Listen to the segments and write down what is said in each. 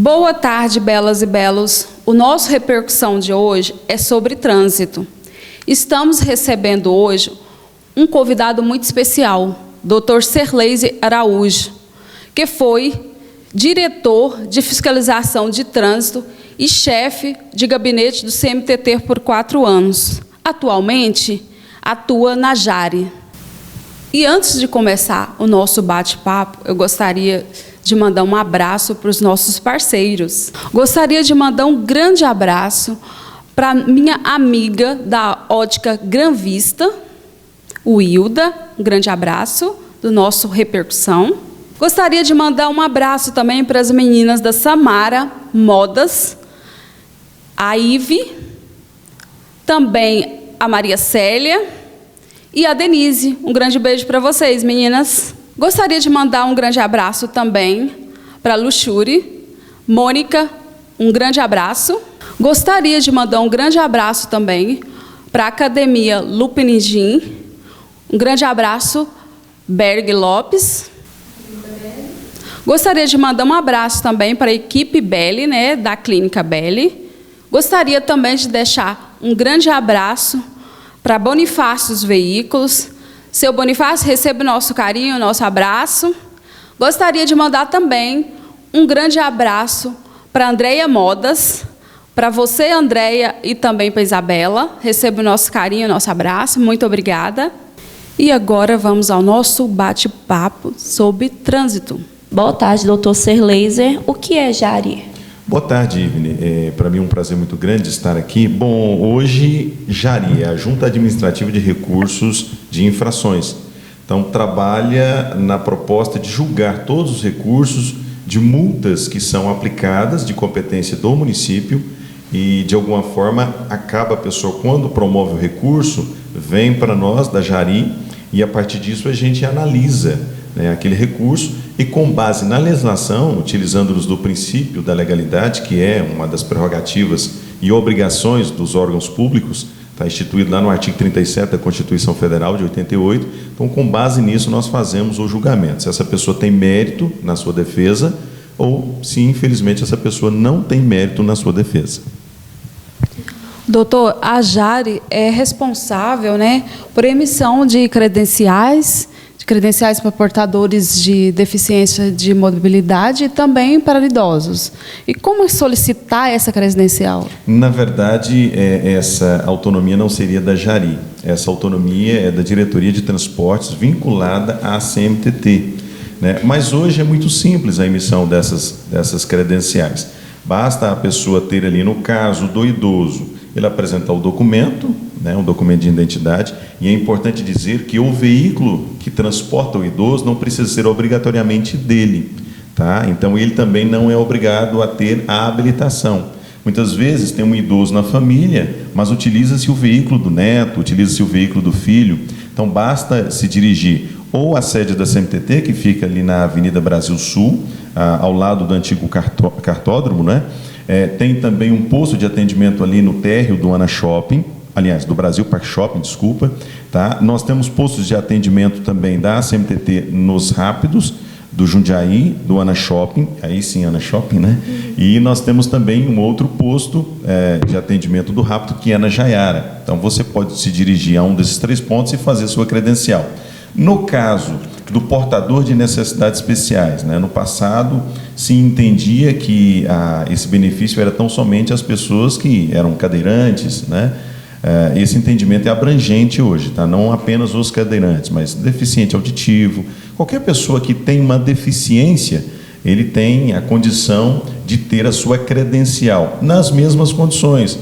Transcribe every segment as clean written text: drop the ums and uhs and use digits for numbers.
Boa tarde, belas e belos. O nosso repercussão de hoje é sobre trânsito. Estamos recebendo hoje um convidado muito especial, Dr. Serleise Araújo, que foi diretor de fiscalização de trânsito e chefe de gabinete do CMTT por 4 anos. Atualmente, atua na Jari. E antes de começar o nosso bate-papo, eu gostaria de mandar um abraço para os nossos parceiros. Gostaria de mandar um grande abraço para minha amiga da Ótica Gran Vista, o Hilda, um grande abraço do nosso Repercussão. Gostaria de mandar um abraço também para as meninas da Samara Modas, a Ive, também a Maria Célia e a Denise. Um grande beijo para vocês, meninas. Gostaria de mandar um grande abraço também para a Luxure, Mônica, um grande abraço. Gostaria de mandar um grande abraço também para a Academia Lupinigin, um grande abraço, Berg Lopes. Gostaria de mandar um abraço também para a equipe Belli, né, da Clínica Belli. Gostaria também de deixar um grande abraço para Bonifácios Veículos. Seu Bonifácio, receba o nosso carinho, o nosso abraço. Gostaria de mandar também um grande abraço para Andréia Modas, para você, Andréia, e também para Isabela. Receba o nosso carinho, o nosso abraço. Muito obrigada. E agora vamos ao nosso bate-papo sobre trânsito. Boa tarde, doutor Serleise. O que é Jari? Boa tarde, Ivne. Para mim é um prazer muito grande estar aqui. Bom, hoje Jari é a Junta Administrativa de Recursos de Infrações. Então, trabalha na proposta de julgar todos os recursos de multas que são aplicadas de competência do município e, de alguma forma, acaba a pessoa, quando promove o recurso, vem para nós, da Jari, e a partir disso a gente analisa, né, aquele recurso e, com base na legislação, utilizando-nos do princípio da legalidade, que é uma das prerrogativas e obrigações dos órgãos públicos, está instituído lá no artigo 37 da Constituição Federal de 88, então, com base nisso, nós fazemos o julgamento, se essa pessoa tem mérito na sua defesa ou se, infelizmente, essa pessoa não tem mérito na sua defesa. Doutor, a Jari é responsável, né, por emissão de credenciais para portadores de deficiência de mobilidade e também para idosos. E como solicitar essa credencial? Na verdade, essa autonomia não seria da Jari. Essa autonomia é da Diretoria de Transportes vinculada à CMTT, né? Mas hoje é muito simples a emissão dessas credenciais. Basta a pessoa ter ali, no caso do idoso, ele apresentar o documento, né, um documento de identidade, e é importante dizer que o veículo que transporta o idoso não precisa ser obrigatoriamente dele, tá? Então, ele também não é obrigado a ter a habilitação. Muitas vezes tem um idoso na família, mas utiliza-se o veículo do neto, utiliza-se o veículo do filho. Então, basta se dirigir ou à sede da CMTT, que fica ali na Avenida Brasil Sul, ao lado do antigo cartódromo, né? Tem também um posto de atendimento ali no térreo do Ana Shopping, aliás, do Brasil Park Shopping, desculpa, tá? Nós temos postos de atendimento também da CMTT nos Rápidos, do Jundiaí, do Ana Shopping, aí sim, Ana Shopping, né? E nós temos também um outro posto de atendimento do Rápido, que é na Jaiara. Então, você pode se dirigir a um desses 3 pontos e fazer sua credencial. No caso do portador de necessidades especiais, né? No passado se entendia que esse benefício era tão somente as pessoas que eram cadeirantes, né? Esse entendimento é abrangente hoje, tá? Não apenas os cadeirantes, mas deficiente auditivo, qualquer pessoa que tem uma deficiência, ele tem a condição de ter a sua credencial nas mesmas condições.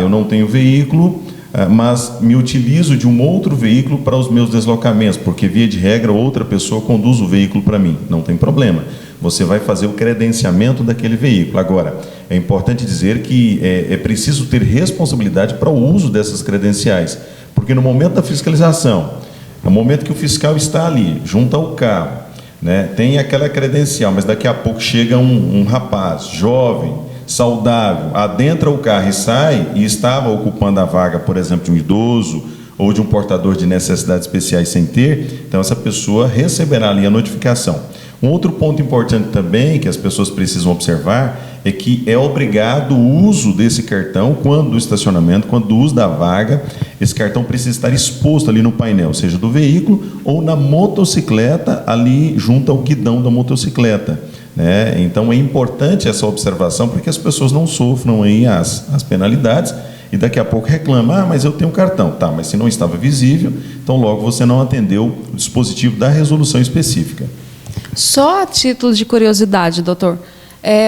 Eu não tenho veículo, mas me utilizo de um outro veículo para os meus deslocamentos, porque, via de regra, outra pessoa conduz o veículo para mim. Não tem problema. Você vai fazer o credenciamento daquele veículo. Agora, é importante dizer que é preciso ter responsabilidade para o uso dessas credenciais, porque no momento da fiscalização, no momento que o fiscal está ali, junto ao carro, né, tem aquela credencial, mas daqui a pouco chega um rapaz jovem, saudável, adentra o carro e sai, e estava ocupando a vaga, por exemplo, de um idoso ou de um portador de necessidades especiais sem ter, então essa pessoa receberá ali a notificação. Um outro ponto importante também que as pessoas precisam observar é que é obrigado o uso desse cartão quando do estacionamento, quando do uso da vaga, esse cartão precisa estar exposto ali no painel, seja do veículo ou na motocicleta, ali junto ao guidão da motocicleta, né? Então é importante essa observação para que as pessoas não sofram aí as penalidades e daqui a pouco reclamam, mas eu tenho um cartão. Tá, mas se não estava visível, então logo você não atendeu o dispositivo da resolução específica. Só a título de curiosidade, doutor,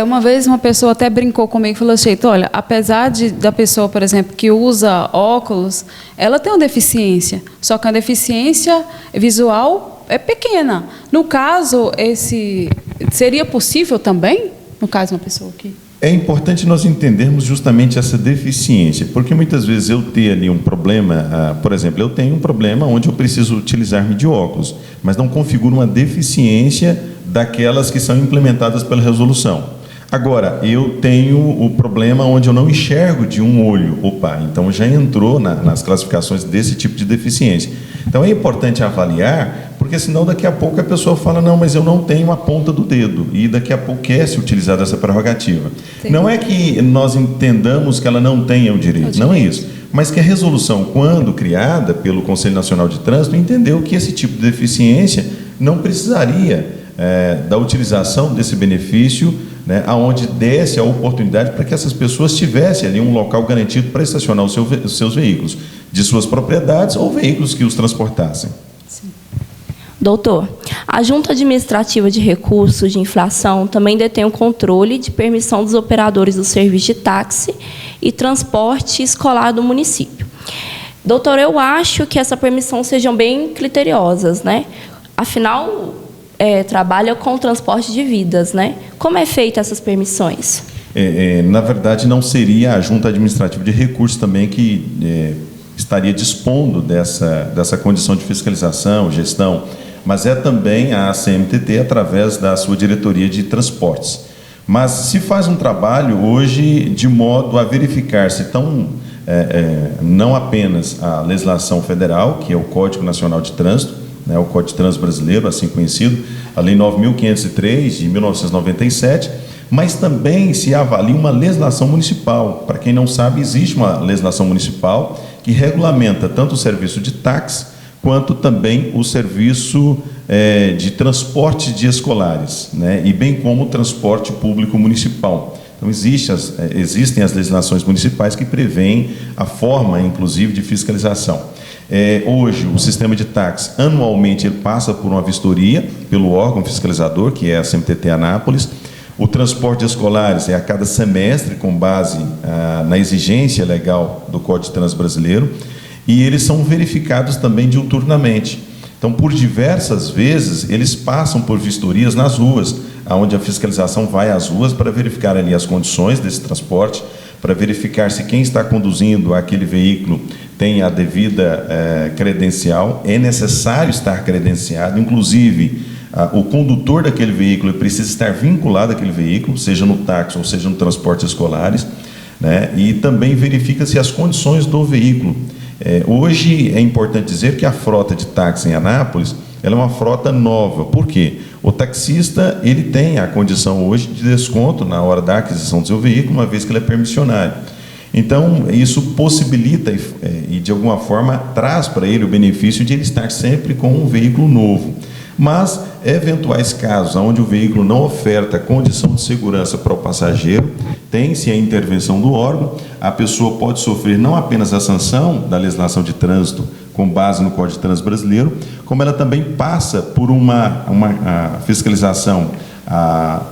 uma vez uma pessoa até brincou comigo e falou assim, olha, apesar da pessoa, por exemplo, que usa óculos, ela tem uma deficiência, só que a deficiência visual é pequena. No caso, seria possível também, no caso de uma pessoa que... É importante nós entendermos justamente essa deficiência, porque muitas vezes eu tenho ali um problema, por exemplo, eu tenho um problema onde eu preciso utilizar-me de óculos, mas não configuro uma deficiência daquelas que são implementadas pela resolução. Agora, eu tenho o problema onde eu não enxergo de um olho. Opa, então já entrou nas classificações desse tipo de deficiência. Então é importante avaliar, porque senão daqui a pouco a pessoa fala, não, mas eu não tenho a ponta do dedo, e daqui a pouco quer se utilizar dessa prerrogativa. Sim. Não é que nós entendamos que ela não tenha o direito, não é isso. Mas que a resolução, quando criada pelo Conselho Nacional de Trânsito, entendeu que esse tipo de deficiência não precisaria da utilização desse benefício, né, aonde desse a oportunidade para que essas pessoas tivessem ali um local garantido para estacionar os seus veículos, de suas propriedades ou veículos que os transportassem. Sim. Doutor, a Junta Administrativa de Recursos de Inflação também detém o controle de permissão dos operadores do serviço de táxi e transporte escolar do município. Doutor, eu acho que essa permissão sejam bem criteriosas, né? Afinal, trabalha com transporte de vidas, né? Como é feita essas permissões? Na verdade, não seria a Junta Administrativa de Recursos também que estaria dispondo dessa condição de fiscalização, gestão, mas é também a CMTT através da sua diretoria de transportes. Mas se faz um trabalho hoje de modo a verificar se não apenas a legislação federal, que é o Código Nacional de Trânsito, né, o Código de Trânsito Brasileiro, assim conhecido, a Lei 9.503, de 1997, mas também se avalia uma legislação municipal. Para quem não sabe, existe uma legislação municipal que regulamenta tanto o serviço de táxi, quanto também o serviço de transporte de escolares, né, e bem como o transporte público municipal. Então, existem as legislações municipais que prevêem a forma, inclusive, de fiscalização. Hoje, o sistema de táxi, anualmente, ele passa por uma vistoria pelo órgão fiscalizador, que é a CMTT Anápolis. O transporte de escolares é a cada semestre, com base na exigência legal do Código de Trânsito Brasileiro, e eles são verificados também diuturnamente. Então, por diversas vezes, eles passam por vistorias nas ruas, onde a fiscalização vai às ruas para verificar ali as condições desse transporte, para verificar se quem está conduzindo aquele veículo tem a devida credencial. É necessário estar credenciado, inclusive o condutor daquele veículo precisa estar vinculado àquele veículo, seja no táxi ou seja no transporte escolares, né? E também verifica-se as condições do veículo. Hoje é importante dizer que a frota de táxi em Anápolis, ela é uma frota nova. Por quê? O taxista, ele tem a condição hoje de desconto na hora da aquisição do seu veículo, uma vez que ele é permissionário. Então, isso possibilita e de alguma forma, traz para ele o benefício de ele estar sempre com um veículo novo. Mas, eventuais casos onde o veículo não oferta condição de segurança para o passageiro, tem-se a intervenção do órgão, a pessoa pode sofrer não apenas a sanção da legislação de trânsito, com base no Código de Trânsito Brasileiro, como ela também passa por uma fiscalização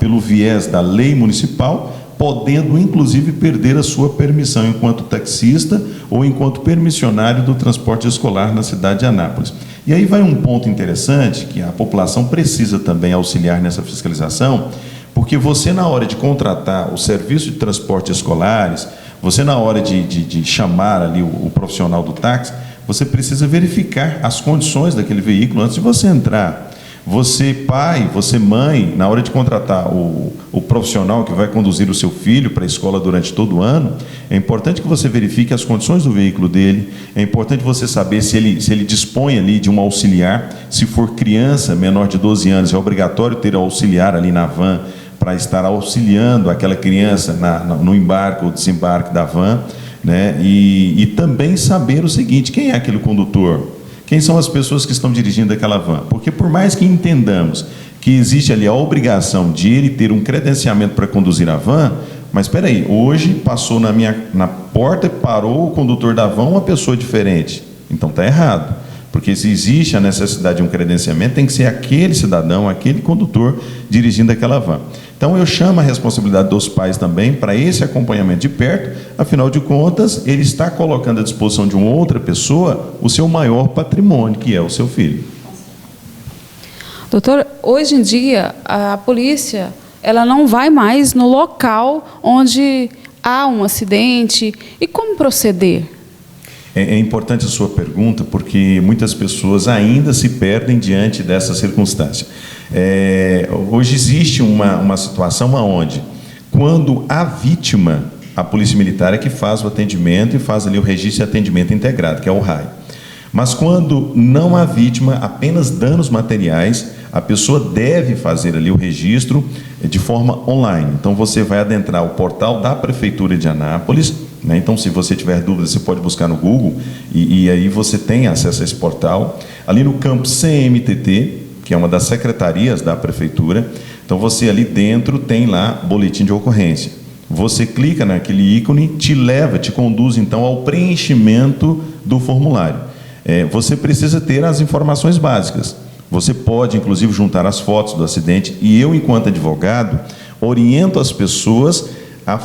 pelo viés da lei municipal, podendo, inclusive, perder a sua permissão enquanto taxista ou enquanto permissionário do transporte escolar na cidade de Anápolis. E aí vai um ponto interessante, que a população precisa também auxiliar nessa fiscalização, porque você, na hora de contratar o serviço de transporte escolares, você, na hora de chamar ali o profissional do táxi, você precisa verificar as condições daquele veículo antes de você entrar. Você, pai, você, mãe, na hora de contratar o profissional que vai conduzir o seu filho para a escola durante todo o ano, é importante que você verifique as condições do veículo dele, é importante você saber se ele dispõe ali de um auxiliar. Se for criança menor de 12 anos, é obrigatório ter auxiliar ali na van para estar auxiliando aquela criança no embarque ou desembarque da van, né? E também saber o seguinte: quem é aquele condutor? Quem são as pessoas que estão dirigindo aquela van? Porque por mais que entendamos que existe ali a obrigação de ele ter um credenciamento para conduzir a van, mas espera aí, hoje passou na porta e parou o condutor da van uma pessoa diferente. Então está errado. Porque se existe a necessidade de um credenciamento, tem que ser aquele cidadão, aquele condutor dirigindo aquela van. Então eu chamo a responsabilidade dos pais também para esse acompanhamento de perto. Afinal de contas, ele está colocando à disposição de uma outra pessoa o seu maior patrimônio, que é o seu filho. Doutor, hoje em dia, a polícia ela não vai mais no local onde há um acidente. E como proceder? É importante a sua pergunta, porque muitas pessoas ainda se perdem diante dessa circunstância. Hoje existe uma situação onde, quando a vítima, a Polícia Militar é que faz o atendimento e faz ali o registro de atendimento integrado, que é o RAI. Mas quando não há vítima, apenas danos materiais, a pessoa deve fazer ali o registro de forma online. Então você vai adentrar o portal da Prefeitura de Anápolis, né? Então, se você tiver dúvidas, você pode buscar no Google e aí você tem acesso a esse portal. Ali no campo CMTT, que é uma das secretarias da Prefeitura, então você ali dentro tem lá boletim de ocorrência. Você clica naquele ícone, te conduz então ao preenchimento do formulário. Você precisa ter as informações básicas. Você pode, inclusive, juntar as fotos do acidente e eu, enquanto advogado, oriento as pessoas a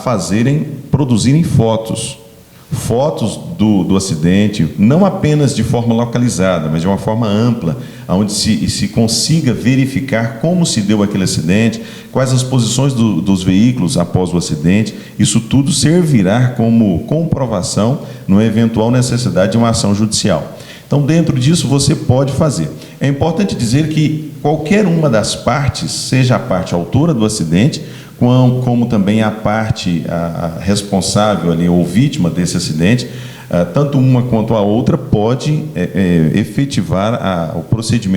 produzirem fotos do acidente, não apenas de forma localizada, mas de uma forma ampla, onde se consiga verificar como se deu aquele acidente, quais as posições dos veículos após o acidente. Isso tudo servirá como comprovação numa eventual necessidade de uma ação judicial. Então, dentro disso, você pode fazer. É importante dizer que qualquer uma das partes, seja a parte autora do acidente, como também a parte responsável ali, ou vítima desse acidente, tanto uma quanto a outra pode efetivar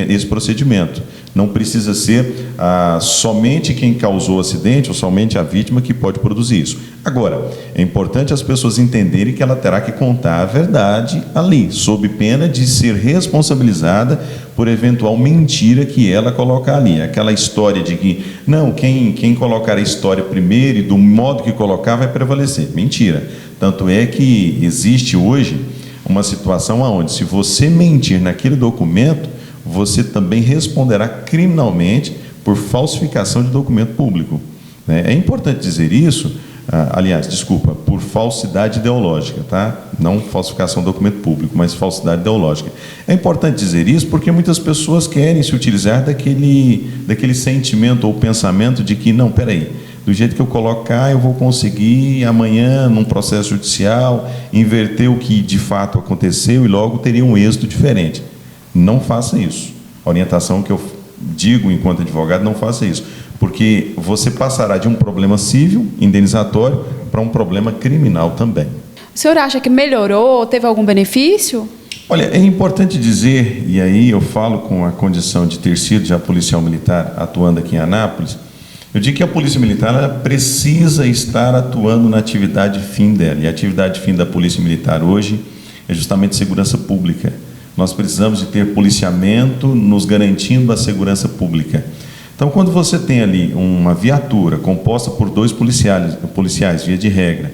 esse procedimento. Não precisa ser somente quem causou o acidente ou somente a vítima que pode produzir isso. Agora, é importante as pessoas entenderem que ela terá que contar a verdade ali, sob pena de ser responsabilizada por eventual mentira que ela colocar ali. Aquela história de que, não, quem colocar a história primeiro e do modo que colocar vai prevalecer. Mentira. Tanto é que existe hoje uma situação onde, se você mentir naquele documento, você também responderá criminalmente por falsificação de documento público. É importante dizer isso, por falsidade ideológica, tá? Não falsificação de documento público, mas falsidade ideológica. É importante dizer isso porque muitas pessoas querem se utilizar daquele sentimento ou pensamento de que, não, peraí, do jeito que eu colocar, eu vou conseguir amanhã, num processo judicial, inverter o que de fato aconteceu e logo teria um êxito diferente. Não faça isso. A orientação que eu digo enquanto advogado, não faça isso, porque você passará de um problema civil, indenizatório, para um problema criminal também. O senhor acha que melhorou, teve algum benefício? Olha, é importante dizer, e aí eu falo com a condição de ter sido já policial militar atuando aqui em Anápolis, eu digo que a Polícia Militar ela precisa estar atuando na atividade fim dela, e a atividade fim da Polícia Militar hoje é justamente segurança pública. Nós precisamos de ter policiamento nos garantindo a segurança pública. Então, quando você tem ali uma viatura composta por 2 policiais, via de regra,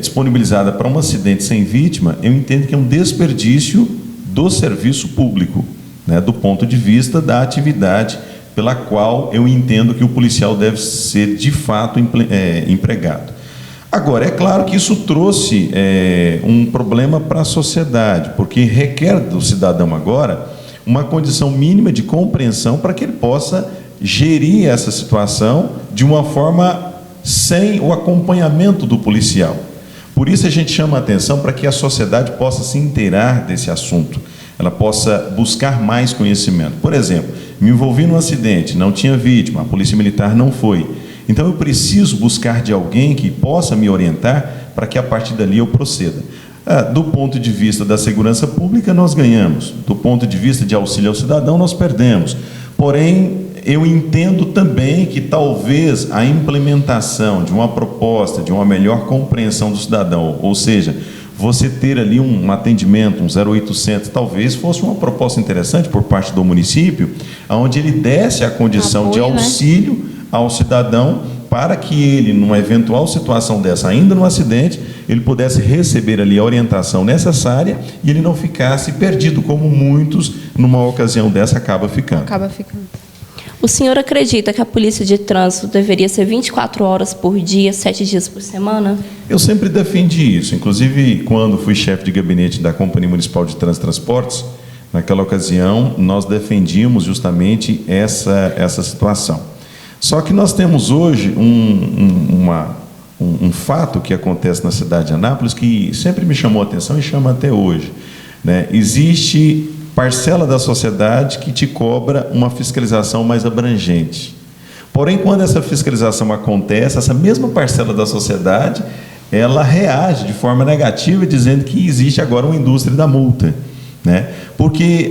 disponibilizada para um acidente sem vítima, eu entendo que é um desperdício do serviço público, né, do ponto de vista da atividade pela qual eu entendo que o policial deve ser, de fato, empregado. Agora, é claro que isso trouxe um problema para a sociedade, porque requer do cidadão agora uma condição mínima de compreensão para que ele possa gerir essa situação de uma forma sem o acompanhamento do policial. Por isso a gente chama a atenção para que a sociedade possa se inteirar desse assunto. ela possa buscar mais conhecimento. Por exemplo, me envolvi num acidente, não tinha vítima, a Polícia Militar não foi. Então eu preciso buscar de alguém que possa me orientar para que a partir dali eu proceda. Do ponto de vista da segurança pública, nós ganhamos. Do ponto de vista de auxílio ao cidadão, nós perdemos. Porém, eu entendo também que talvez a implementação de uma proposta, de uma melhor compreensão do cidadão, ou seja, você ter ali um atendimento, um 0800, talvez fosse uma proposta interessante por parte do município, onde ele desse a condição de auxílio ao cidadão, para que ele, numa eventual situação dessa, ainda no acidente, ele pudesse receber ali a orientação necessária e ele não ficasse perdido, como muitos, numa ocasião dessa, acaba ficando. O senhor acredita que a Polícia de Trânsito deveria ser 24 horas por dia, 7 dias por semana? Eu sempre defendi isso. Inclusive, quando fui chefe de gabinete da Companhia Municipal de Trânsito e Transportes, naquela ocasião, nós defendíamos justamente essa situação. Só que nós temos hoje um fato que acontece na cidade de Anápolis que sempre me chamou a atenção e chama até hoje, né? Existe parcela da sociedade que te cobra uma fiscalização mais abrangente. Porém, quando essa fiscalização acontece, essa mesma parcela da sociedade, ela reage de forma negativa, dizendo que existe agora uma indústria da multa, né? Porque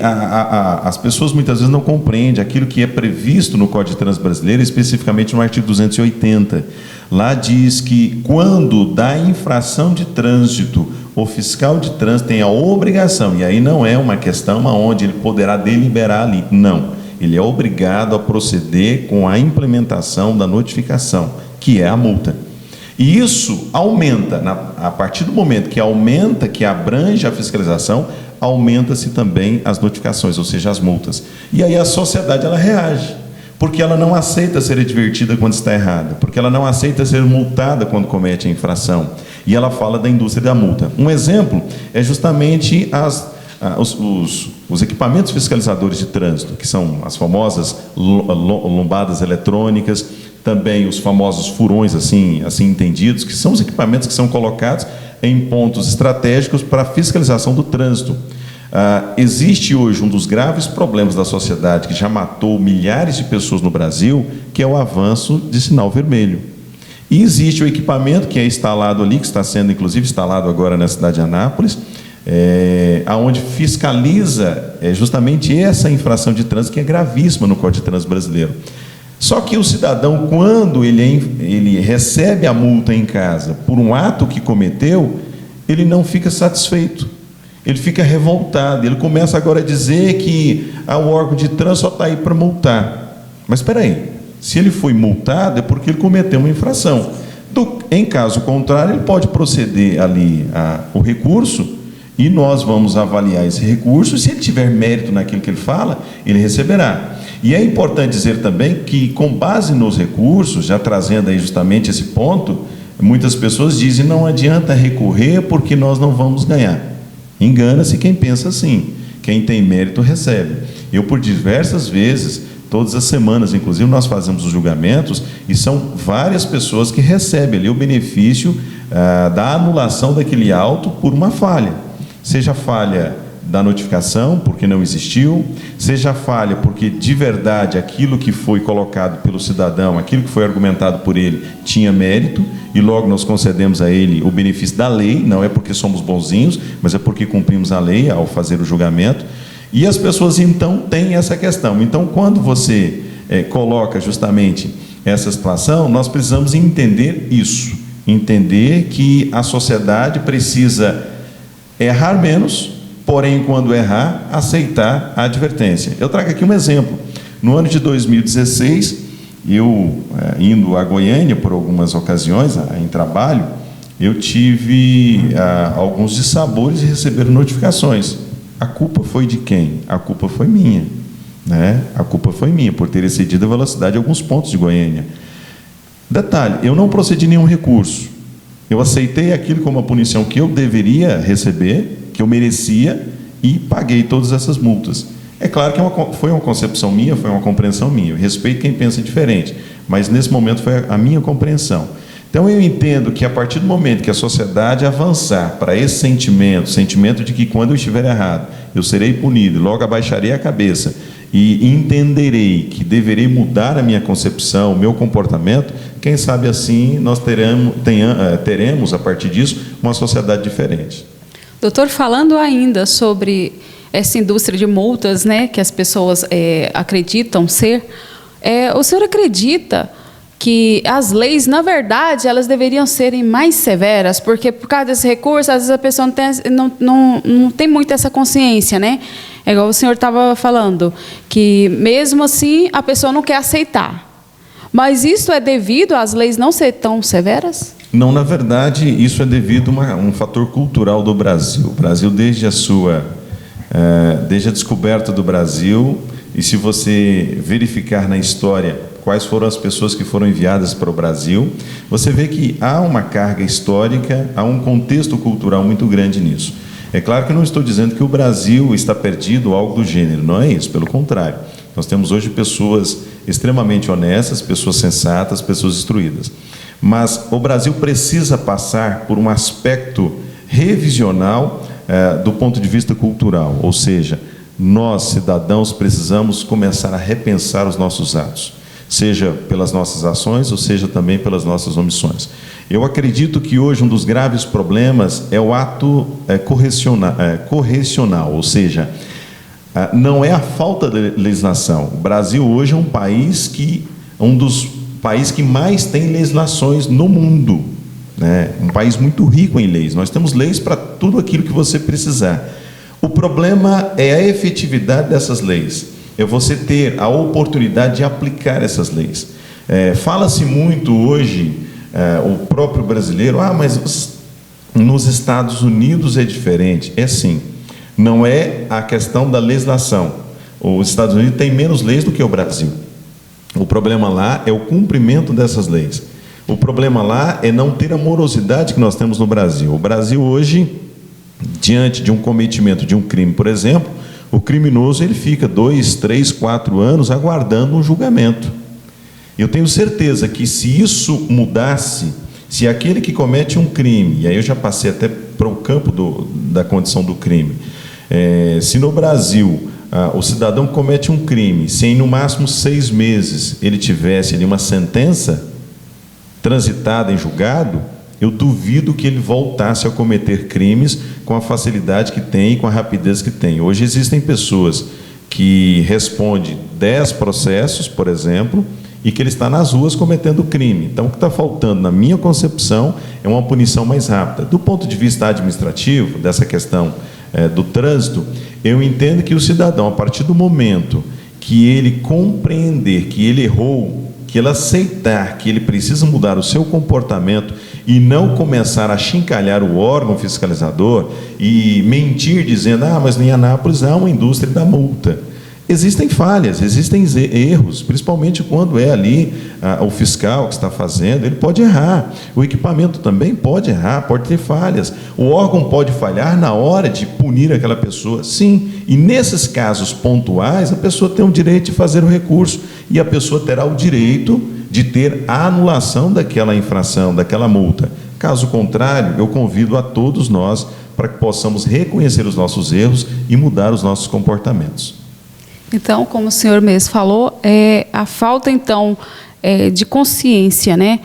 as pessoas muitas vezes não compreendem aquilo que é previsto no Código de Trânsito Brasileiro, especificamente no artigo 280. Lá diz que quando da infração de trânsito, o fiscal de trânsito tem a obrigação, e aí não é uma questão onde ele poderá deliberar ali, não. Ele é obrigado a proceder com a implementação da notificação, que é a multa. E isso aumenta, a partir do momento que aumenta, que abrange a fiscalização, aumenta-se também as notificações, ou seja, as multas. E aí a sociedade ela reage, porque ela não aceita ser advertida quando está errada, porque ela não aceita ser multada quando comete a infração. E ela fala da indústria da multa. Um exemplo é justamente os equipamentos fiscalizadores de trânsito, que são as famosas lombadas eletrônicas, também os famosos furões assim entendidos, que são os equipamentos que são colocados em pontos estratégicos para a fiscalização do trânsito. Existe hoje um dos graves problemas da sociedade que já matou milhares de pessoas no Brasil, que é o avanço de sinal vermelho. E existe o equipamento que é instalado ali, que está sendo inclusive instalado agora na cidade de Anápolis, aonde fiscaliza justamente essa infração de trânsito que é gravíssima no Código de Trânsito Brasileiro. Só que o cidadão, quando ele recebe a multa em casa por um ato que cometeu, ele não fica satisfeito, ele fica revoltado, ele começa agora a dizer que o órgão de trânsito só está aí para multar. Mas espera aí, se ele foi multado é porque ele cometeu uma infração. Em caso contrário, ele pode proceder ali o recurso e nós vamos avaliar esse recurso, e se ele tiver mérito naquilo que ele fala, ele receberá. E é importante dizer também que, com base nos recursos, já trazendo aí justamente esse ponto, muitas pessoas dizem não adianta recorrer porque nós não vamos ganhar. Engana-se quem pensa assim. Quem tem mérito recebe. Eu, por diversas vezes, todas as semanas, inclusive, nós fazemos os julgamentos e são várias pessoas que recebem ali o benefício da anulação daquele auto por uma falha. Seja falha da notificação, porque não existiu, seja falha porque de verdade aquilo que foi colocado pelo cidadão, aquilo que foi argumentado por ele tinha mérito, e logo nós concedemos a ele o benefício da lei, não é porque somos bonzinhos, mas é porque cumprimos a lei ao fazer o julgamento. E as pessoas então têm essa questão. Então, quando você coloca justamente essa situação, nós precisamos entender isso, entender que a sociedade precisa errar menos, porém, quando errar, aceitar a advertência. Eu trago aqui um exemplo. No ano de 2016, eu, indo a Goiânia por algumas ocasiões, em trabalho, eu tive alguns dissabores de receber notificações. A culpa foi de quem? A culpa foi minha, né? A culpa foi minha, por ter excedido a velocidade em alguns pontos de Goiânia. Detalhe, eu não procedi nenhum recurso. Eu aceitei aquilo como a punição que eu deveria receber, que eu merecia, e paguei todas essas multas. É claro que foi uma concepção minha, foi uma compreensão minha. Eu respeito quem pensa diferente, mas nesse momento foi a minha compreensão. Então eu entendo que a partir do momento que a sociedade avançar para esse sentimento de que quando eu estiver errado, eu serei punido, logo abaixarei a cabeça e entenderei que deverei mudar a minha concepção, o meu comportamento, quem sabe assim nós teremos a partir disso uma sociedade diferente. Doutor, falando ainda sobre essa indústria de multas, né, que as pessoas acreditam ser, o senhor acredita que as leis, na verdade, elas deveriam serem mais severas, porque por causa desse recurso, às vezes a pessoa não tem muito essa consciência, né? É igual o senhor estava falando, que mesmo assim a pessoa não quer aceitar. Mas isso é devido às leis não serem tão severas? Não, na verdade, isso é devido a um fator cultural do Brasil. O Brasil, desde a descoberta do Brasil, e se você verificar na história quais foram as pessoas que foram enviadas para o Brasil, você vê que há uma carga histórica, há um contexto cultural muito grande nisso. É claro que eu não estou dizendo que o Brasil está perdido ou algo do gênero, não é isso, pelo contrário. Nós temos hoje pessoas extremamente honestas, pessoas sensatas, pessoas instruídas. Mas o Brasil precisa passar por um aspecto revisional do ponto de vista cultural, ou seja, nós, cidadãos, precisamos começar a repensar os nossos atos, seja pelas nossas ações ou seja também pelas nossas omissões. Eu acredito que hoje um dos graves problemas é o ato correcional, ou seja, não é a falta de legislação. O Brasil hoje é um dos países que mais tem legislações no mundo, né? Um país muito rico em leis. Nós temos leis para tudo aquilo que você precisar. O problema é a efetividade dessas leis. É você ter a oportunidade de aplicar essas leis. Fala-se muito hoje, o próprio brasileiro, mas nos Estados Unidos é diferente. É sim, não é a questão da legislação. Os Estados Unidos têm menos leis do que o Brasil. O problema lá é o cumprimento dessas leis. O problema lá é não ter a morosidade que nós temos no Brasil. O Brasil hoje, diante de um cometimento de um crime, por exemplo, o criminoso ele fica 2, 3, 4 anos aguardando um julgamento. Eu tenho certeza que se isso mudasse, se aquele que comete um crime, e aí eu já passei até para o campo da condição do crime, se no Brasil o cidadão comete um crime, se em no máximo 6 meses ele tivesse ali uma sentença transitada em julgado, eu duvido que ele voltasse a cometer crimes com a facilidade que tem e com a rapidez que tem. Hoje existem pessoas que respondem 10 processos, por exemplo, e que ele está nas ruas cometendo crime. Então, o que está faltando, na minha concepção, é uma punição mais rápida. Do ponto de vista administrativo, dessa questão do trânsito, eu entendo que o cidadão, a partir do momento que ele compreender que ele errou, que ele aceitar que ele precisa mudar o seu comportamento e não começar a achincalhar o órgão fiscalizador e mentir dizendo, mas em Anápolis há uma indústria da multa. Existem falhas, existem erros, principalmente quando é ali o fiscal que está fazendo, ele pode errar. O equipamento também pode errar, pode ter falhas. O órgão pode falhar na hora de punir aquela pessoa, sim. E nesses casos pontuais, a pessoa tem o direito de fazer o recurso e a pessoa terá o direito de ter a anulação daquela infração, daquela multa. Caso contrário, eu convido a todos nós para que possamos reconhecer os nossos erros e mudar os nossos comportamentos. Então, como o senhor mesmo falou, a falta, então, de consciência, né?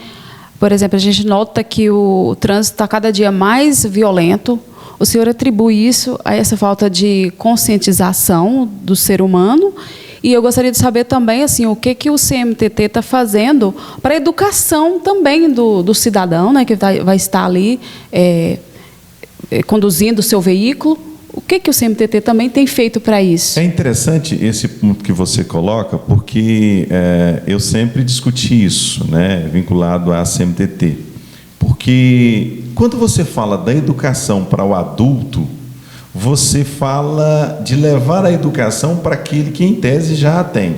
Por exemplo, a gente nota que o trânsito está cada dia mais violento. O senhor atribui isso a essa falta de conscientização do ser humano. E eu gostaria de saber também, assim, o que o CMTT está fazendo para a educação também do cidadão, né, que vai estar ali conduzindo o seu veículo. O que o CMTT também tem feito para isso? É interessante esse ponto que você coloca, porque eu sempre discuti isso, né, vinculado à CMTT. Porque quando você fala da educação para o adulto, você fala de levar a educação para aquele que, em tese, já a tem.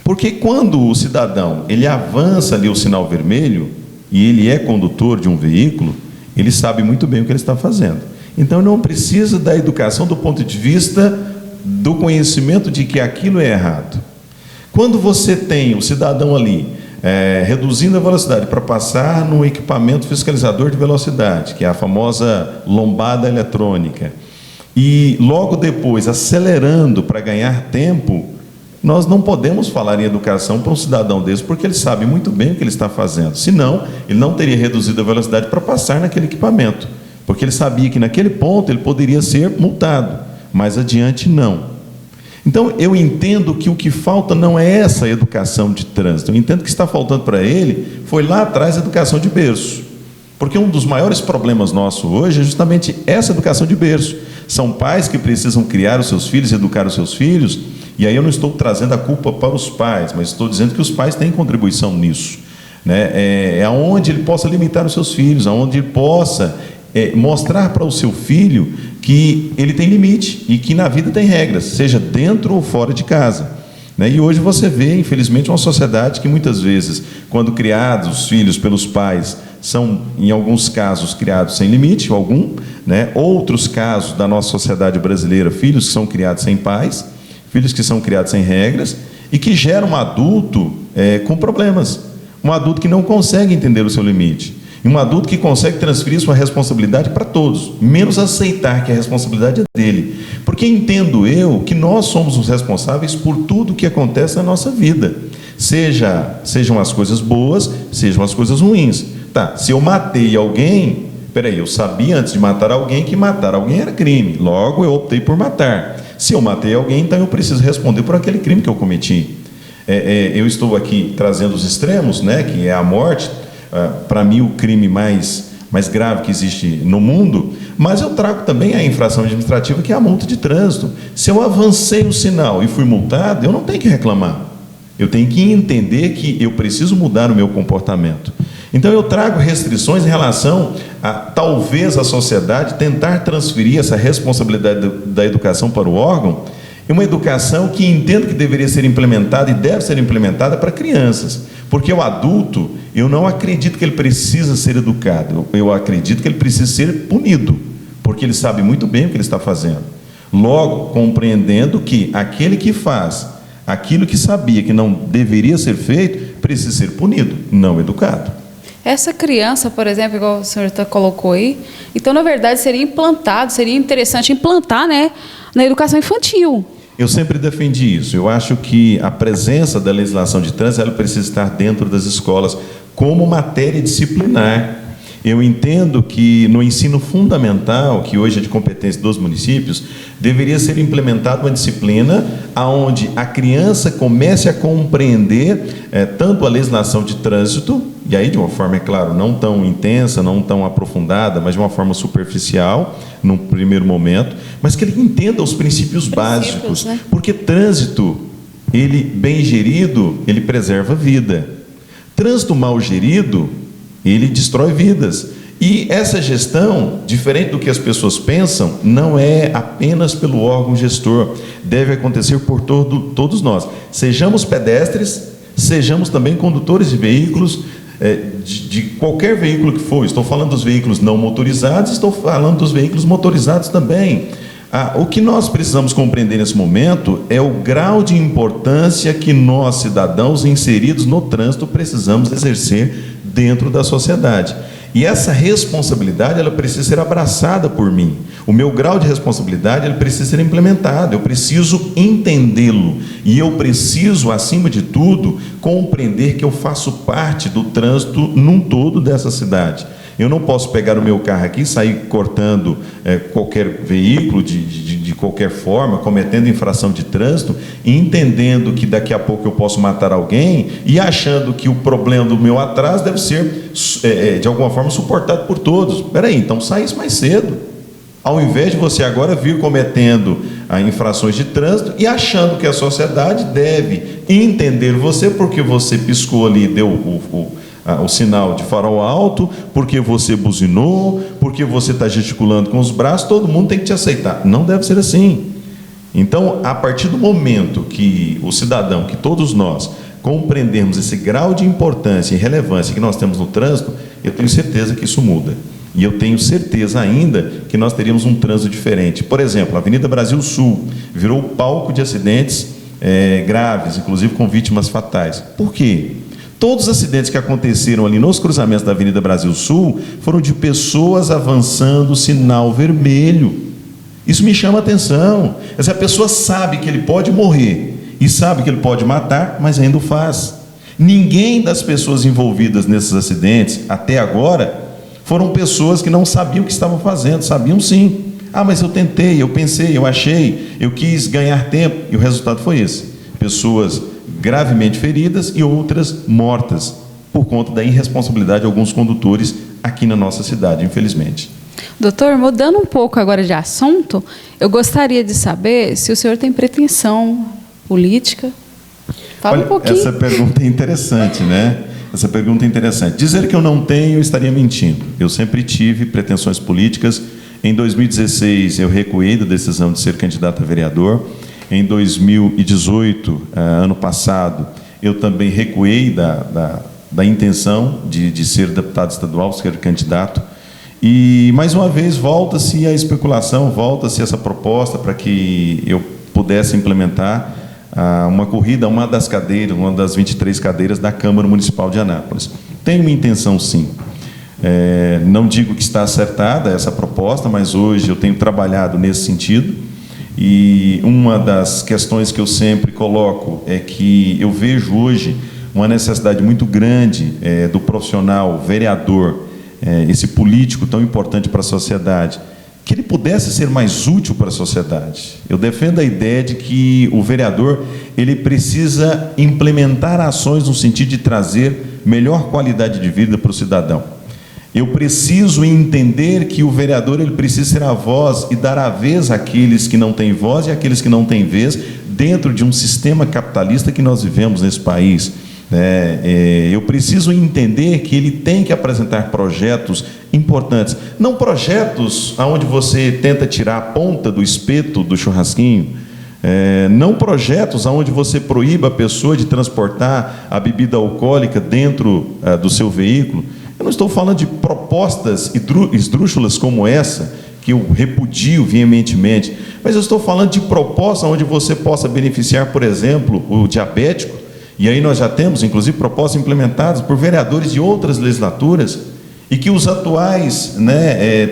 Porque quando o cidadão ele avança ali o sinal vermelho, e ele é condutor de um veículo, ele sabe muito bem o que ele está fazendo. Então, não precisa da educação do ponto de vista do conhecimento de que aquilo é errado. Quando você tem o cidadão ali reduzindo a velocidade para passar no equipamento fiscalizador de velocidade, que é a famosa lombada eletrônica, e logo depois acelerando para ganhar tempo, nós não podemos falar em educação para um cidadão desse, porque ele sabe muito bem o que ele está fazendo. Senão, ele não teria reduzido a velocidade para passar naquele equipamento, porque ele sabia que naquele ponto ele poderia ser multado, mais adiante não. Então, eu entendo que o que falta não é essa educação de trânsito. Eu entendo que está faltando para ele, foi lá atrás a educação de berço. Porque um dos maiores problemas nossos hoje é justamente essa educação de berço. São pais que precisam criar os seus filhos, educar os seus filhos, e aí eu não estou trazendo a culpa para os pais, mas estou dizendo que os pais têm contribuição nisso, né? É onde ele possa limitar os seus filhos, aonde ele possa mostrar para o seu filho que ele tem limite e que na vida tem regras, seja dentro ou fora de casa, né? E hoje você vê, infelizmente, uma sociedade que muitas vezes, quando criados os filhos pelos pais, são, em alguns casos, criados sem limite algum, né? Outros casos da nossa sociedade brasileira, filhos que são criados sem pais, filhos que são criados sem regras e que geram um adulto com problemas, um adulto que não consegue entender o seu limite. E um adulto que consegue transferir sua responsabilidade para todos, menos aceitar que a responsabilidade é dele. Porque entendo eu que nós somos os responsáveis por tudo que acontece na nossa vida. Sejam as coisas boas, sejam as coisas ruins. Tá, se eu matei alguém, peraí, eu sabia antes de matar alguém que matar alguém era crime. Logo, eu optei por matar. Se eu matei alguém, então eu preciso responder por aquele crime que eu cometi. Eu estou aqui trazendo os extremos, né, que é a morte. Para mim, o crime mais grave que existe no mundo, mas eu trago também a infração administrativa, que é a multa de trânsito. Se eu avancei o sinal e fui multado, eu não tenho que reclamar. Eu tenho que entender que eu preciso mudar o meu comportamento. Então, eu trago restrições em relação a, talvez, a sociedade tentar transferir essa responsabilidade da educação para o órgão, e uma educação que entendo que deveria ser implementada e deve ser implementada para crianças. Porque o adulto, eu não acredito que ele precisa ser educado, eu acredito que ele precisa ser punido, porque ele sabe muito bem o que ele está fazendo. Logo, compreendendo que aquele que faz aquilo que sabia que não deveria ser feito, precisa ser punido, não educado. Essa criança, por exemplo, igual o senhor colocou aí, então, na verdade, seria interessante implantar, né, na educação infantil. Eu sempre defendi isso. Eu acho que a presença da legislação de trânsito, ela precisa estar dentro das escolas como matéria disciplinar. Eu entendo que no ensino fundamental, que hoje é de competência dos municípios, deveria ser implementada uma disciplina onde a criança comece a compreender tanto a legislação de trânsito, e aí de uma forma, é claro, não tão intensa, não tão aprofundada, mas de uma forma superficial, num primeiro momento, mas que ele entenda os princípios básicos, né? Porque trânsito, ele bem gerido, ele preserva a vida. Trânsito mal gerido, ele destrói vidas. E essa gestão, diferente do que as pessoas pensam, não é apenas pelo órgão gestor, deve acontecer por todos nós. Sejamos pedestres, sejamos também condutores de veículos, de qualquer veículo que for. Estou falando dos veículos não motorizados, estou falando dos veículos motorizados também. O que nós precisamos compreender nesse momento é o grau de importância que nós, cidadãos inseridos no trânsito, precisamos exercer dentro da sociedade. E essa responsabilidade, ela precisa ser abraçada por mim. O meu grau de responsabilidade, ele precisa ser implementado. Eu preciso entendê-lo. E eu preciso, acima de tudo, compreender que eu faço parte do trânsito num todo dessa cidade. Eu não posso pegar o meu carro aqui e sair cortando qualquer veículo de qualquer forma, cometendo infração de trânsito, e entendendo que daqui a pouco eu posso matar alguém e achando que o problema do meu atraso deve ser, de alguma forma, suportado por todos. Espera aí, então sai isso mais cedo. Ao invés de você agora vir cometendo infrações de trânsito e achando que a sociedade deve entender você porque você piscou ali, deu o sinal de farol alto, porque você buzinou, porque você está gesticulando com os braços, todo mundo tem que te aceitar. Não deve ser assim. Então, a partir do momento que o cidadão, que todos nós, compreendermos esse grau de importância e relevância que nós temos no trânsito, eu tenho certeza que isso muda. E eu tenho certeza ainda que nós teríamos um trânsito diferente. Por exemplo, a Avenida Brasil Sul virou palco de acidentes graves, inclusive com vítimas fatais. Por quê? Todos os acidentes que aconteceram ali nos cruzamentos da Avenida Brasil Sul foram de pessoas avançando sinal vermelho. Isso me chama a atenção. Essa pessoa sabe que ele pode morrer e sabe que ele pode matar, mas ainda o faz. Ninguém das pessoas envolvidas nesses acidentes, até agora, foram pessoas que não sabiam o que estavam fazendo. Sabiam sim. Ah, mas eu tentei, eu pensei, eu achei, eu quis ganhar tempo. E o resultado foi esse. Pessoas gravemente feridas e outras mortas por conta da irresponsabilidade de alguns condutores aqui na nossa cidade, infelizmente. Doutor, mudando um pouco agora de assunto, eu gostaria de saber se o senhor tem pretensão política. Fala um pouquinho. Essa pergunta é interessante, né? Essa pergunta é interessante. Dizer que eu não tenho, eu estaria mentindo. Eu sempre tive pretensões políticas. Em 2016, eu recuei da decisão de ser candidato a vereador. Em 2018, ano passado, eu também recuei da intenção de ser deputado estadual, ser candidato. E, mais uma vez, volta-se a especulação, volta-se essa proposta para que eu pudesse implementar uma corrida, uma das cadeiras, uma das 23 cadeiras da Câmara Municipal de Anápolis. Tenho uma intenção, sim. Não digo que está acertada essa proposta, mas hoje eu tenho trabalhado nesse sentido. E uma das questões que eu sempre coloco é que eu vejo hoje uma necessidade muito grande do profissional vereador, esse político tão importante para a sociedade, que ele pudesse ser mais útil para a sociedade. Eu defendo a ideia de que o vereador ele precisa implementar ações no sentido de trazer melhor qualidade de vida para o cidadão. Eu preciso entender que o vereador ele precisa ser a voz e dar a vez àqueles que não têm voz e àqueles que não têm vez dentro de um sistema capitalista que nós vivemos nesse país. Eu preciso entender que ele tem que apresentar projetos importantes, não projetos onde você tenta tirar a ponta do espeto do churrasquinho, não projetos onde você proíba a pessoa de transportar a bebida alcoólica dentro do seu veículo. Eu não estou falando de propostas esdrúxulas como essa, que eu repudio veementemente, mas eu estou falando de propostas onde você possa beneficiar, por exemplo, o diabético, e aí nós já temos, inclusive, propostas implementadas por vereadores de outras legislaturas, e que os atuais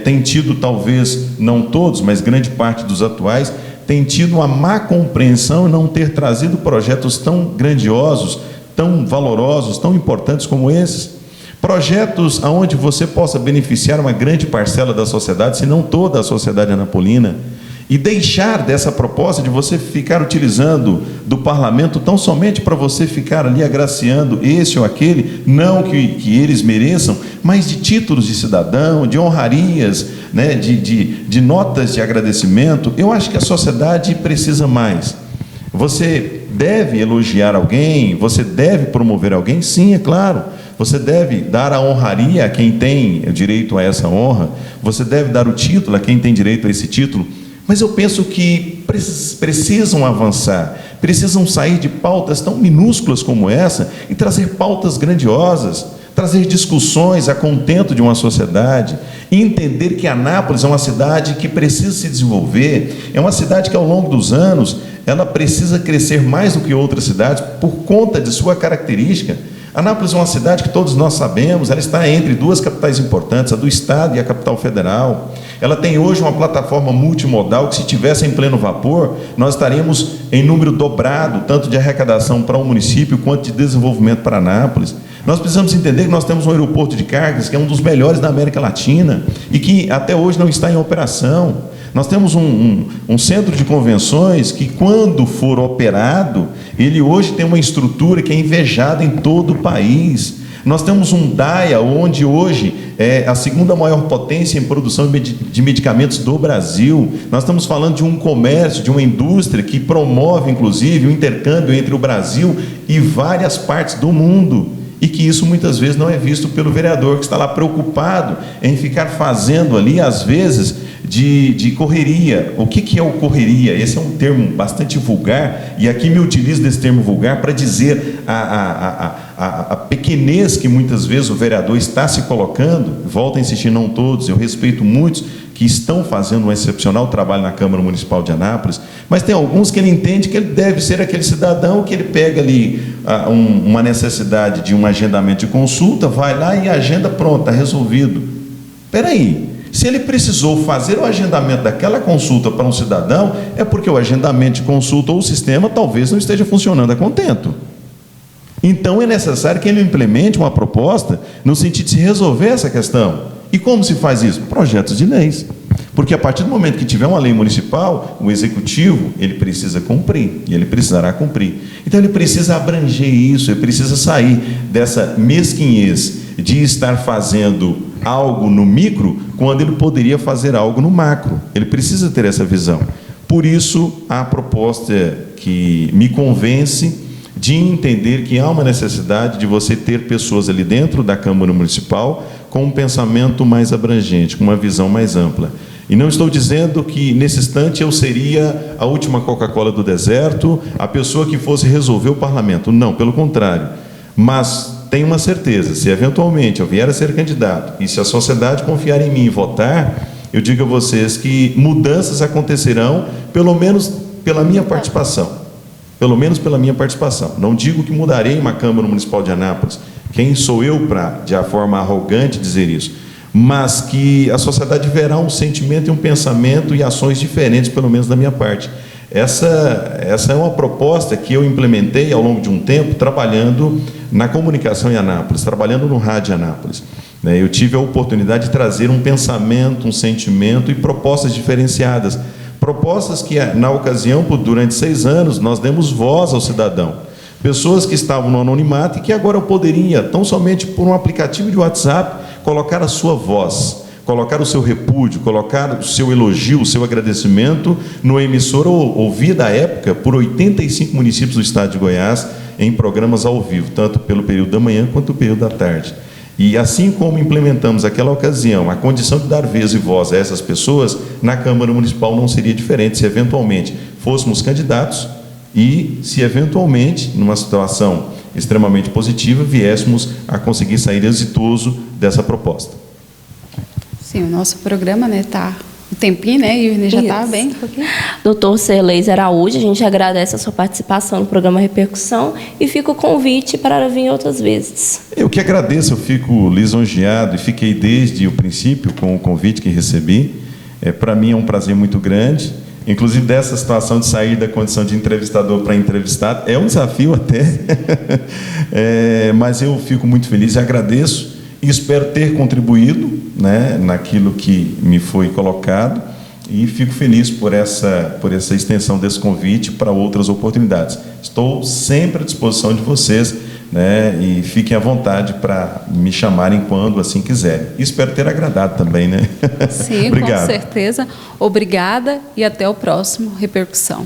têm tido, talvez, não todos, mas grande parte dos atuais, têm tido uma má compreensão e não ter trazido projetos tão grandiosos, tão valorosos, tão importantes como esses. Projetos onde você possa beneficiar uma grande parcela da sociedade, se não toda a sociedade anapolina, e deixar dessa proposta de você ficar utilizando do parlamento tão somente para você ficar ali agraciando esse ou aquele, não que eles mereçam, mas de títulos de cidadão, de honrarias, de notas de agradecimento. Eu acho que a sociedade precisa mais. Você deve elogiar alguém, você deve promover alguém, sim, é claro. Você deve dar a honraria a quem tem direito a essa honra, você deve dar o título a quem tem direito a esse título, mas eu penso que precisam avançar, precisam sair de pautas tão minúsculas como essa e trazer pautas grandiosas, trazer discussões a contento de uma sociedade, e entender que Anápolis é uma cidade que precisa se desenvolver, é uma cidade que ao longo dos anos ela precisa crescer mais do que outras cidades por conta de sua característica. Anápolis é uma cidade que todos nós sabemos, ela está entre duas capitais importantes, a do Estado e a capital federal. Ela tem hoje uma plataforma multimodal que, se tivesse em pleno vapor, nós estaríamos em número dobrado, tanto de arrecadação para o município, quanto de desenvolvimento para Anápolis. Nós precisamos entender que nós temos um aeroporto de cargas que é um dos melhores da América Latina e que até hoje não está em operação. Nós temos um centro de convenções que, quando for operado, ele hoje tem uma estrutura que é invejada em todo o país. Nós temos um DAIA, onde hoje é a segunda maior potência em produção de medicamentos do Brasil. Nós estamos falando de um comércio, de uma indústria que promove, inclusive, o intercâmbio entre o Brasil e várias partes do mundo. E que isso muitas vezes não é visto pelo vereador, que está lá preocupado em ficar fazendo ali, às vezes, de correria. O que é o correria? Esse é um termo bastante vulgar, e aqui me utilizo desse termo vulgar para dizer a pequenez que muitas vezes o vereador está se colocando. Volto a insistir, não todos, eu respeito muitos que estão fazendo um excepcional trabalho na Câmara Municipal de Anápolis, mas tem alguns que ele entende que ele deve ser aquele cidadão que ele pega ali uma necessidade de um agendamento de consulta, vai lá e agenda, pronto, está resolvido. Espera aí, se ele precisou fazer o agendamento daquela consulta para um cidadão, é porque o agendamento de consulta ou o sistema talvez não esteja funcionando a contento. Então é necessário que ele implemente uma proposta no sentido de se resolver essa questão. E como se faz isso? Projetos de leis. Porque a partir do momento que tiver uma lei municipal, o executivo, ele precisa cumprir, e ele precisará cumprir. Então ele precisa abranger isso, ele precisa sair dessa mesquinhez de estar fazendo algo no micro, quando ele poderia fazer algo no macro. Ele precisa ter essa visão. Por isso, a proposta que me convence de entender que há uma necessidade de você ter pessoas ali dentro da Câmara Municipal com um pensamento mais abrangente, com uma visão mais ampla. E não estou dizendo que, nesse instante, eu seria a última Coca-Cola do deserto, a pessoa que fosse resolver o parlamento. Não, pelo contrário. Mas tenho uma certeza, se eventualmente eu vier a ser candidato e se a sociedade confiar em mim e votar, eu digo a vocês que mudanças acontecerão, pelo menos pela minha participação. Pelo menos pela minha participação. Não digo que mudarei uma Câmara Municipal de Anápolis. Quem sou eu para, de forma arrogante, dizer isso? Mas que a sociedade verá um sentimento e um pensamento e ações diferentes, pelo menos da minha parte. Essa é uma proposta que eu implementei ao longo de um tempo, trabalhando na comunicação em Anápolis, trabalhando no rádio em Anápolis. Eu tive a oportunidade de trazer um pensamento, um sentimento e propostas diferenciadas. Propostas que, na ocasião, durante 6 anos, nós demos voz ao cidadão. Pessoas que estavam no anonimato e que agora poderia, tão somente por um aplicativo de WhatsApp, colocar a sua voz, colocar o seu repúdio, colocar o seu elogio, o seu agradecimento no emissor ouvida à época por 85 municípios do estado de Goiás em programas ao vivo, tanto pelo período da manhã quanto pelo período da tarde. E assim como implementamos aquela ocasião, a condição de dar vez e voz a essas pessoas, na Câmara Municipal não seria diferente se eventualmente fôssemos candidatos e se eventualmente, numa situação extremamente positiva, viéssemos a conseguir sair exitoso dessa proposta. Sim, o nosso programa, tá um tempinho, e já está bem. Doutor Serlez Araújo, a gente agradece a sua participação no programa Repercussão e fica o convite para vir outras vezes. Eu que agradeço, eu fico lisonjeado e fiquei desde o princípio com o convite que recebi. Para mim é um prazer muito grande, inclusive dessa situação de sair da condição de entrevistador para entrevistado, é um desafio até, mas eu fico muito feliz e agradeço e espero ter contribuído, naquilo que me foi colocado, e fico feliz por essa extensão desse convite para outras oportunidades. Estou sempre à disposição de vocês, e fiquem à vontade para me chamarem quando assim quiserem. E espero ter agradado também, Sim, Obrigado. Com certeza. Obrigada e até o próximo Repercussão.